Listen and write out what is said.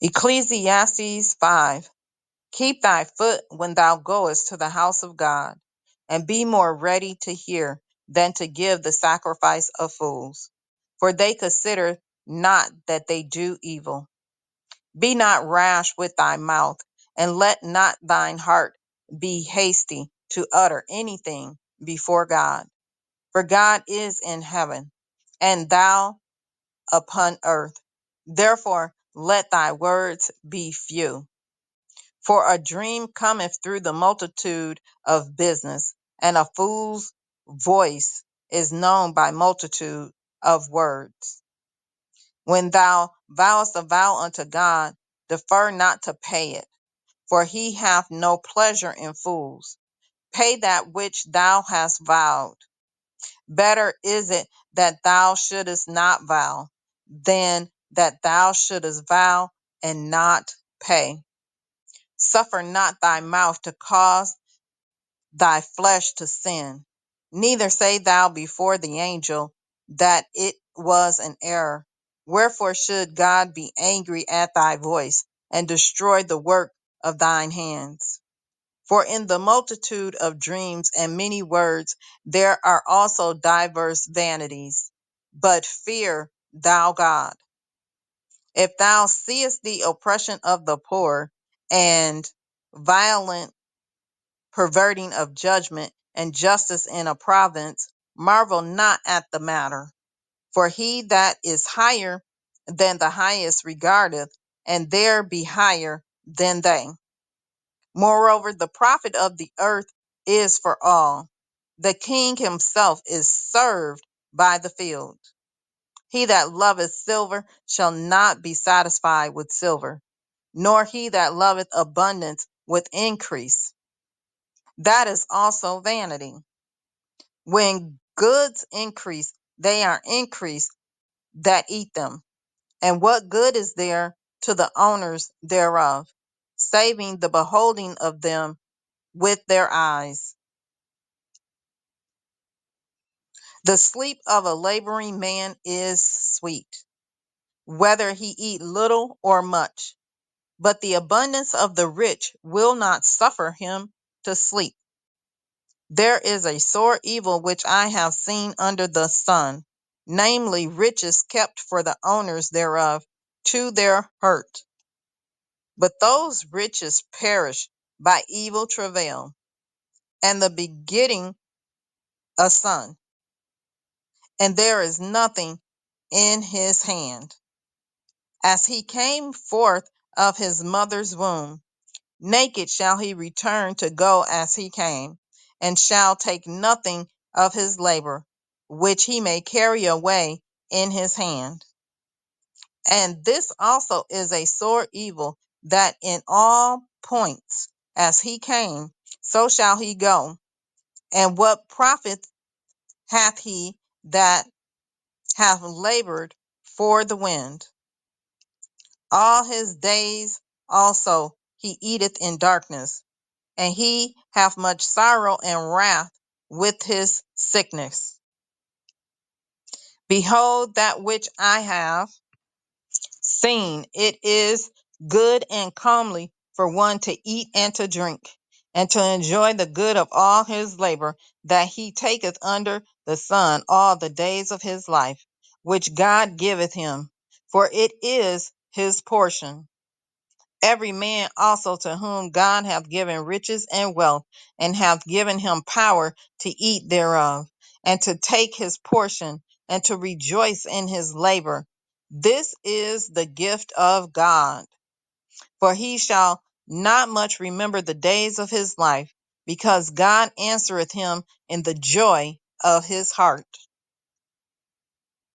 Ecclesiastes 5. Keep thy foot when thou goest to the house of God, and be more ready to hear than to give the sacrifice of fools. For they consider not that they do evil. Be not rash with thy mouth, and let not thine heart be hasty to utter anything before God. For God is in heaven, and thou upon earth. Therefore let thy words be few. For a dream cometh through the multitude of business, and a fool's voice is known by multitude of words. When thou vowest a vow unto God, defer not to pay it, for he hath no pleasure in fools. Pay that which thou hast vowed. Better is it that thou shouldest not vow, than that thou shouldest vow and not pay. Suffer not thy mouth to cause thy flesh to sin. Neither say thou before the angel that it was an error. Wherefore should God be angry at thy voice, and destroy the work of thine hands? For in the multitude of dreams and many words there are also diverse vanities. But fear thou God. If thou seest the oppression of the poor, and violent perverting of judgment, and justice in a province, marvel not at the matter. For he that is higher than the highest regardeth, and there be higher than they. Moreover, the profit of the earth is for all. The king himself is served by the field. He that loveth silver shall not be satisfied with silver, nor he that loveth abundance with increase. That is also vanity. When goods increase, they are increased that eat them. And what good is there to the owners thereof, saving the beholding of them with their eyes? The sleep of a laboring man is sweet, whether he eat little or much, but the abundance of the rich will not suffer him to sleep. There is a sore evil which I have seen under the sun, namely riches kept for the owners thereof to their hurt. But those riches perish by evil travail, and the begetting a son, and there is nothing in his hand. As he came forth of his mother's womb, naked shall he return to go as he came, and shall take nothing of his labor, which he may carry away in his hand. And this also is a sore evil, that in all points as he came, so shall he go. And what profit hath he that hath labored for the wind? All his days also he eateth in darkness, and he hath much sorrow and wrath with his sickness. Behold, that which I have seen, it is good and comely for one to eat and to drink, and to enjoy the good of all his labor that he taketh under the sun all the days of his life, which God giveth him, for it is his portion. Every man also to whom God hath given riches and wealth, and hath given him power to eat thereof, and to take his portion, and to rejoice in his labor. This is the gift of God. For he shall not much remember the days of his life, because God answereth him in the joy of his heart.